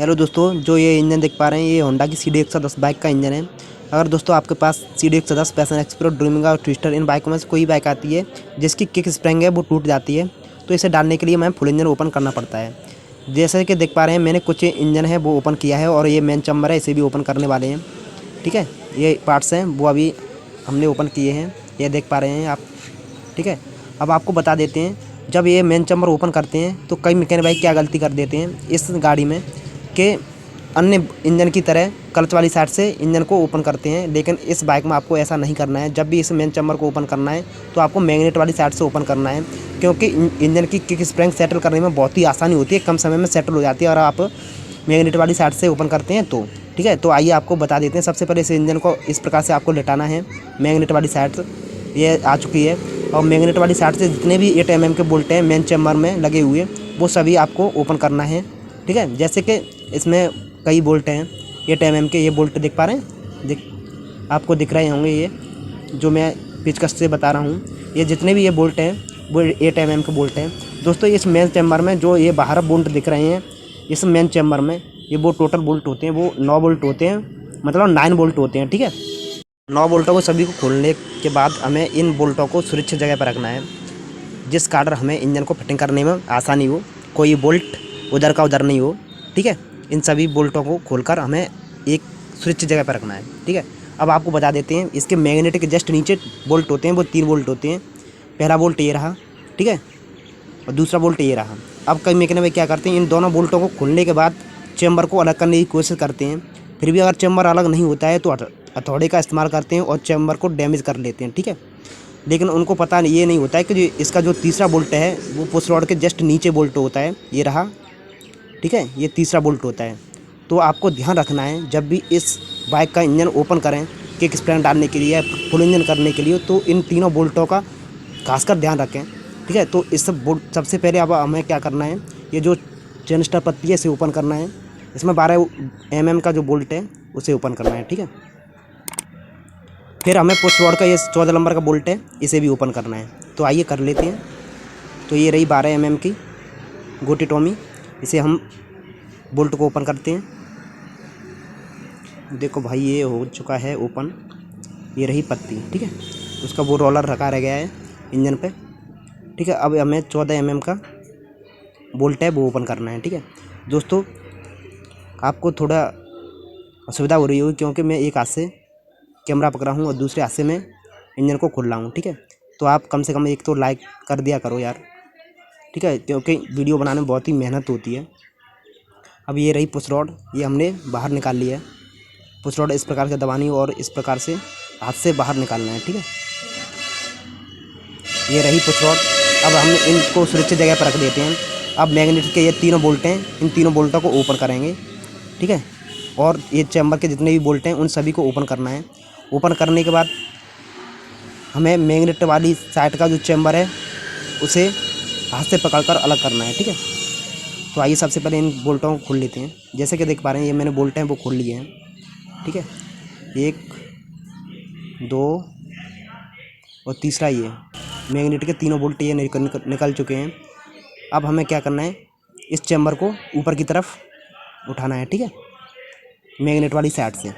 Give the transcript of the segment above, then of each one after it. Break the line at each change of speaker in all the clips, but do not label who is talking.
Hello दोस्तों, जो ये इंजन देख पा रहे हैं ये होंडा की CD 110 बाइक का इंजन है। अगर दोस्तों आपके पास CD 110, पैशन एक्सप्रो, ड्रीमिंग और ट्विस्टर इन बाइकों में से कोई बाइक आती है जिसकी किक स्प्रिंग है वो टूट जाती है, तो इसे डालने के लिए हमें फुल इंजन ओपन करना पड़ता है। जैसे कि देख पा रहे हैं मैंने कुछ इंजन है वो ओपन किया है और ये मेन चैम्बर है, इसे भी ओपन करने वाले हैं। ठीक है, ये पार्ट्स हैं वो अभी हमने ओपन किए हैं, ये देख पा रहे हैं आप। ठीक है, अब आपको बता देते हैं, जब ये मेन चैम्बर ओपन करते हैं तो कई मैकेनिक भाई क्या गलती कर देते हैं इस गाड़ी में कि अन्य इंजन की तरह क्लच वाली साइड से इंजन को ओपन करते हैं, लेकिन इस बाइक में आपको ऐसा नहीं करना है। जब भी इस मेन चैम्बर को ओपन करना है तो आपको मैग्नेट वाली साइड से ओपन करना है, क्योंकि इंजन की किक स्प्रिंग सेटल करने में बहुत ही आसानी होती है, कम समय में सेटल हो जाती है और आप मैग्नेट वाली साइड से ओपन करते हैं तो। ठीक है, तो आइए आपको बता देते हैं। सबसे पहले इस इंजन को इस प्रकार से आपको लेटाना है मैग्नेट वाली साइड से, ये आ चुकी है। और मैग्नेट वाली साइड से जितने भी 8 mm के बोल्ट हैं मेन चैम्बर में लगे हुए वो सभी आपको ओपन करना है। ठीक है, जैसे कि इसमें कई बोल्ट हैं 8 mm के, ये बोल्ट देख पा रहे हैं, आपको दिख रहे होंगे, ये जो मैं पेचकस से बता रहा हूँ, ये जितने भी ये बोल्ट हैं वो 8 mm के बोल्ट हैं। दोस्तों इस मेन चैम्बर में जो ये बाहर बोल्ट दिख रहे हैं, इस मेन चैम्बर में ये वो टोटल बोल्ट होते हैं, वो 9 बोल्ट होते हैं, मतलब 9 बोल्ट होते हैं। ठीक है, 9 बोल्टों को सभी को खोलने के बाद हमें इन बोल्टों को सुरक्षित जगह पर रखना है, जिस कारण हमें इंजन को फिटिंग करने में आसानी हो, कोई बोल्ट उधर का उधर नहीं हो। ठीक है, इन सभी बोल्टों को खोलकर हमें एक सुरक्षित जगह पर रखना है। ठीक है, अब आपको बता देते हैं, इसके मैग्नेट के जस्ट नीचे बोल्ट होते हैं, वो 3 बोल्ट होते हैं। पहला बोल्ट ये रहा, ठीक है, और दूसरा बोल्ट ये रहा। अब कई मैकेनिक में क्या करते हैं, इन दोनों बोल्टों को खोलने के बाद चैम्बर को अलग करने की कोशिश करते हैं, फिर भी अगर चैम्बर अलग नहीं होता है तो हथौड़े का इस्तेमाल करते हैं और चैम्बर को डैमेज कर लेते हैं। ठीक है, लेकिन उनको पता ये नहीं होता है कि इसका जो तीसरा बोल्ट है वो पुश रॉड के जस्ट नीचे बोल्ट होता है, ये रहा। ठीक है, ये तीसरा बोल्ट होता है। तो आपको ध्यान रखना है जब भी इस बाइक का इंजन ओपन करें किक स्प्रिंग डालने के लिए, फुल इंजन करने के लिए, तो इन तीनों बोल्टों का खासकर ध्यान रखें। ठीक है, तो इस सब बोल्ट सबसे पहले अब हमें क्या करना है, ये जो चेन स्टर पत्ती है इसे ओपन करना है। इसमें 12 mm का जो बोल्ट है उसे ओपन करना है। ठीक है, फिर हमें पुश रॉड का ये 14 नंबर का बोल्ट है, इसे भी ओपन करना है। तो आइए कर लेते हैं। तो ये रही 12 mm की गोटी टॉमी, इसे हम बोल्ट को ओपन करते हैं। देखो भाई ये हो चुका है ओपन, ये रही पत्ती। ठीक है, उसका वो रोलर रखा रह गया है इंजन पे। ठीक है, अब हमें 14 mm का बोल्ट है वो ओपन करना है। ठीक है दोस्तों, आपको थोड़ा असुविधा हो रही होगी क्योंकि मैं एक हाथ से कैमरा पकड़ा हूँ और दूसरे हाथ से मैं इंजन को खोल रहा हूँ। ठीक है, तो आप कम से कम एक तो लाइक कर दिया करो यार। ठीक है, क्योंकि वीडियो बनाने में बहुत ही मेहनत होती है। अब ये रही पुश रॉड, ये हमने बाहर निकाल लिया है। पुश रॉड इस प्रकार से दबानी और इस प्रकार से हाथ से बाहर निकालना है। ठीक है, ये रही पुश रॉड। अब हम इनको सुरक्षित जगह पर रख देते हैं। अब मैग्नेट के ये तीनों बोल्ट हैं, इन तीनों बोल्टों को ओपन करेंगे। ठीक है, और ये चैम्बर के जितने भी बोल्ट हैं उन सभी को ओपन करना है। ओपन करने के बाद हमें मैग्नेट वाली साइड का जो चैम्बर है उसे हाथ से पकड़कर अलग करना है। ठीक है, तो आइए सबसे पहले इन बोल्टों को खोल लेते हैं। जैसे कि देख पा रहे हैं ये मैंने बोल्ट हैं वो खोल लिए हैं। ठीक है, 1 2 और तीसरा ये मैग्नेट के तीनों बोल्ट ये निकल चुके हैं। अब हमें क्या करना है, इस चैम्बर को ऊपर की तरफ उठाना है। ठीक है, मैग्नेट वाली साइड से।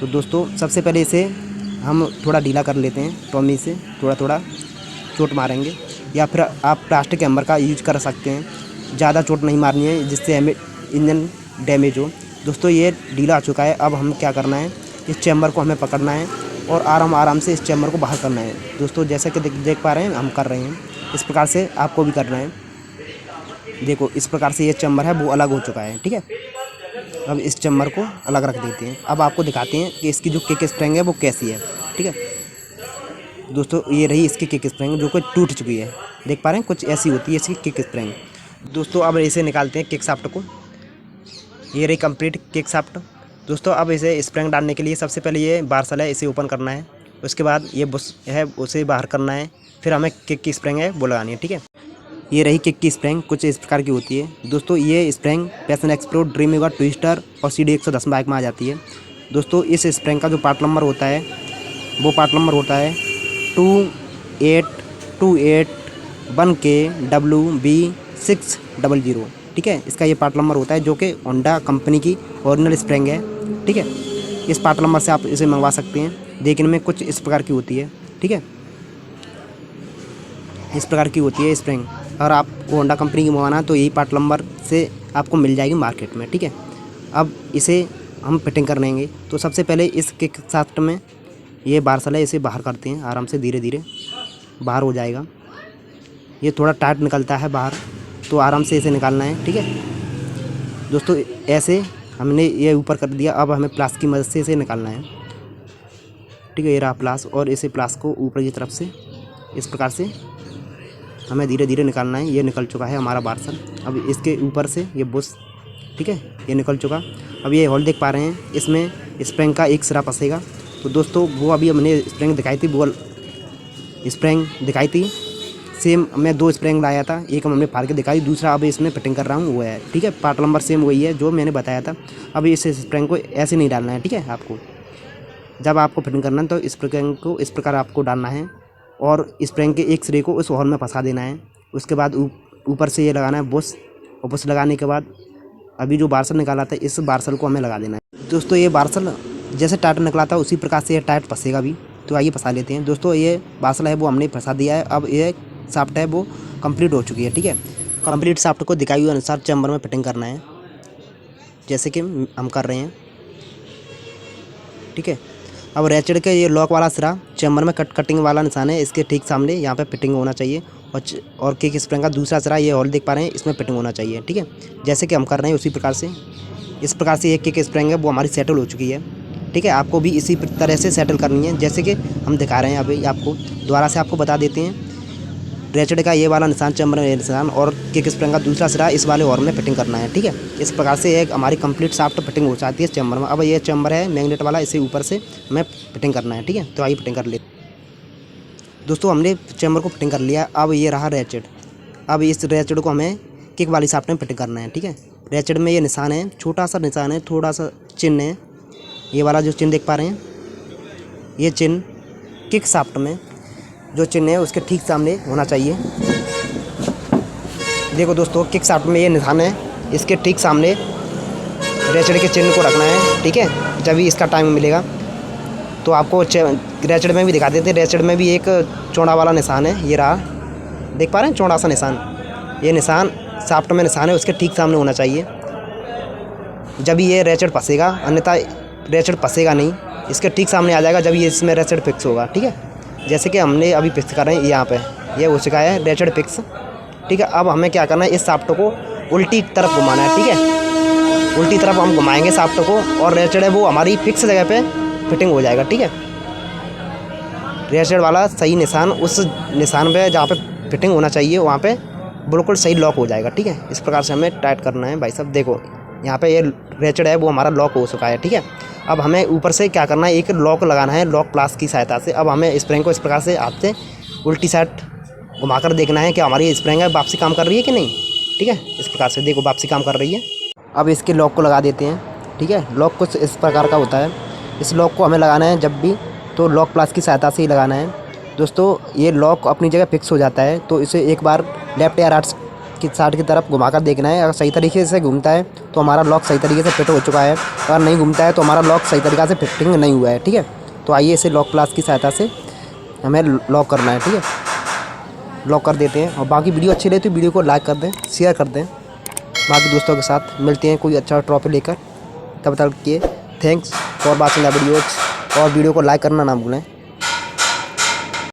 तो दोस्तों सबसे पहले इसे हम थोड़ा ढीला कर लेते हैं, टॉमी से थोड़ा थोड़ा चोट मारेंगे, या फिर आप प्लास्टिक हैमर का यूज कर सकते हैं। ज़्यादा चोट नहीं मारनी है जिससे हमें इंजन डैमेज हो। दोस्तों ये ढीला आ चुका है। अब हम क्या करना है, इस चैम्बर को हमें पकड़ना है और आराम से इस चैम्बर को बाहर करना है। दोस्तों जैसा कि देख पा रहे हैं हम कर रहे हैं, इस प्रकार से आपको भी करना है। देखो इस प्रकार से ये चैम्बर है वो अलग हो चुका है। ठीक है, अब इस चैम्बर को अलग रख देते हैं। अब आपको दिखाते हैं कि इसकी जो किक स्प्रिंग है वो कैसी है। ठीक है दोस्तों, ये रही इसकी किक स्प्रिंग जो कि टूट चुकी है, देख पा रहे हैं कुछ ऐसी होती है इसकी किक स्प्रिंग। दोस्तों अब इसे निकालते हैं किक शाफ्ट को, ये रही कंप्लीट किक शाफ्ट। दोस्तों अब इसे स्प्रिंग डालने के लिए सबसे पहले ये बारसल है इसे ओपन करना है, उसके बाद ये बुश है उसे बाहर करना है, फिर हमें किक की स्प्रिंग है वो लगानी है। ठीक है, ये रही किक की स्प्रिंग, कुछ इस प्रकार की होती है। दोस्तों ये spring Passion XPro, dreaming, Twister और CD 110 बाइक में आ जाती है। दोस्तों इस स्प्रिंग का जो पार्ट नंबर होता है वो पार्ट नंबर होता है 28281KWB600। ठीक है। इसका ये पार्ट नंबर होता है जो कि होंडा कंपनी की ओरिजिनल स्प्रिंग है, ठीक है। इस पार्ट नंबर से आप इसे मंगवा सकते हैं। देखने में कुछ इस प्रकार की होती है, ठीक है। इस प्रकार की होती है स्प्रिंग। अगर आपको होंडा कंपनी की मंगवाना है तो यही पार्ट नंबर से आपको मिल जाएगी मार्केट में, ठीक है। अब इसे हम फिटिंग कर लेंगे। तो सबसे पहले इस किक शाफ्ट में ये बारसल है, इसे बाहर करते हैं आराम से, धीरे धीरे बाहर हो जाएगा। ये थोड़ा टाइट निकलता है बाहर, तो आराम से इसे निकालना है, ठीक है दोस्तों। ऐसे हमने ये ऊपर कर दिया। अब हमें प्लास की मदद से इसे निकालना है, ठीक है। ये रहा प्लास, और इसे प्लास को ऊपर की तरफ से इस प्रकार से हमें धीरे धीरे निकालना है। ये निकल चुका है हमारा बारसल। अब इसके ऊपर से ये बुश, ठीक है, ये निकल चुका। अब ये होल देख पा रहे हैं, इसमें स्प्रिंग का एक सिरा फंसेगा। तो दोस्तों वो अभी हमने स्प्रिंग दिखाई थी, वो स्प्रिंग दिखाई थी सेम। मैं 2 स्प्रिंग लाया था, एक हमने फाड़ के दिखाई, दूसरा अब इसमें फिटिंग कर रहा हूँ वो है, ठीक है। पार्ट नंबर सेम वही है जो मैंने बताया था। अब इस स्प्रिंग को ऐसे नहीं डालना है, ठीक है। आपको जब आपको फिटिंग करना है तो स्प्रिंग को इस प्रकार आपको डालना है, और स्प्रिंग के एक सिरे को उस होल में फंसा देना है। उसके बाद ऊपर से ये लगाना है बुश, और बुश लगाने के बाद अभी जो बारसल निकाला था इस बारसल को हमें लगा देना है। दोस्तों ये बारसल जैसे टाइट निकला था उसी प्रकार से ये टाइट फंसेगा भी। तो आइए फंसा लेते हैं दोस्तों। ये बारसल है वो हमने फंसा दिया है। अब ये शाफ्ट है वो कंप्लीट हो चुकी है, ठीक है। कंप्लीट शाफ्ट को दिखाई हुए अनुसार चैम्बर में फिटिंग करना है, जैसे कि हम कर रहे हैं, ठीक है। अब रेचड़ के ये लॉक वाला सिरा चैम्बर में कटिंग वाला निशान है, इसके ठीक सामने यहाँ पे फिटिंग होना चाहिए। और किक स्प्रिंग का दूसरा सिरा ये होल देख पा रहे हैं, इसमें फिटिंग होना चाहिए, ठीक है। जैसे कि हम कर रहे हैं उसी प्रकार से, इस प्रकार से एक किक स्प्रिंग है वो हमारी सेटल हो चुकी है, ठीक है। आपको भी इसी तरह से सेटल करनी है जैसे कि हम दिखा रहे हैं। अभी आपको दोबारा से आपको बता देते हैं। रेचड़ का ये वाला निशान चैम्बर में निशान, और किक स्प्रिंग का दूसरा सिरा इस वाले हॉर्न में फिटिंग करना है, ठीक है। इस प्रकार से एक हमारी कंप्लीट शाफ्ट फिटिंग हो जाती है चैम्बर में। अब ये चैम्बर है मैग्नेट वाला, इसे ऊपर से हमें फिटिंग करना है, ठीक है। तो आइए फिटिंग कर ले दोस्तों। हमने चैम्बर को फिटिंग कर लिया। अब ये रहा रेचड़। अब इस रेचड़ को हमें किक वाली शाफ्ट में फिटिंग करना है, ठीक है। रेचड़ में ये निशान है, छोटा सा निशान है, थोड़ा सा चिन्ह है। ये वाला जो चिन्ह देख पा रहे हैं, ये चिन्ह किक शाफ्ट में जो चिन्ह है उसके ठीक सामने होना चाहिए। देखो दोस्तों, किक शाफ्ट में ये निशान है, इसके ठीक सामने रेचड़ के चिन्ह को रखना है, ठीक है। जब भी इसका टाइम मिलेगा तो आपको रेचड़ में भी दिखा देते हैं। रेचड़ में भी एक चौड़ा वाला निशान है, ये रहा, देख पा रहे हैं, चौड़ा सा निशान। ये निशान शाफ्ट में निशान है, उसके ठीक सामने होना चाहिए। जब ये रेचड़ फंसेगा, अन्यथा रेचड़ फंसेगा नहीं, इसके ठीक सामने आ जाएगा जब ये इसमें रेचड़ फिक्स होगा, ठीक है। जैसे कि हमने अभी फिक्स कर रहे हैं, यहाँ पे ये हो चुका है रेचड़ फिक्स, ठीक है। अब हमें क्या करना है, इस शाफ्ट को उल्टी तरफ घुमाना है, ठीक है। उल्टी तरफ हम घुमाएंगे शाफ्ट को, और रेचड़ है वो हमारी फिक्स जगह पे फिटिंग हो जाएगा, ठीक है। रेचड़ वाला सही निशान उस निशान पे जहाँ पे फिटिंग होना चाहिए वहाँ पे बिल्कुल सही लॉक हो जाएगा, ठीक है। इस प्रकार से हमें टाइट करना है भाई साहब। देखो यहाँ पे ये रेचड़ है वो हमारा लॉक हो चुका है, ठीक है। अब हमें ऊपर से क्या करना है, एक लॉक लगाना है लॉक प्लास की सहायता से। अब हमें स्प्रिंग को इस प्रकार से हाथ से उल्टी साइड घुमाकर देखना है कि हमारी स्प्रिंग है वापसी काम कर रही है कि नहीं, ठीक है। इस प्रकार से देखो वापसी काम कर रही है। अब इसके लॉक को लगा देते हैं, ठीक है। लॉक कुछ इस प्रकार का होता है। इस लॉक को हमें लगाना है जब भी तो लॉक प्लास की सहायता से ही लगाना है दोस्तों। ये लॉक अपनी जगह फिक्स हो जाता है, तो इसे एक बार लेफ्ट या राइट की साइड की तरफ घुमाकर देखना है। अगर सही तरीके से घूमता है तो हमारा लॉक सही तरीके से फिट हो चुका है, अगर नहीं घूमता है तो हमारा लॉक सही तरीके से फिटिंग नहीं हुआ है, ठीक है। तो आइए इसे लॉक प्लास की सहायता से हमें लॉक करना है, ठीक है। लॉक कर देते हैं, और बाकी वीडियो अच्छी लगे तो वीडियो को लाइक कर दें, शेयर कर दें। बाकी दोस्तों के साथ मिलते हैं कोई अच्छा ट्रॉफी लेकर, तब तक के thanks for watching the videos, और वीडियो को लाइक करना ना भूलें।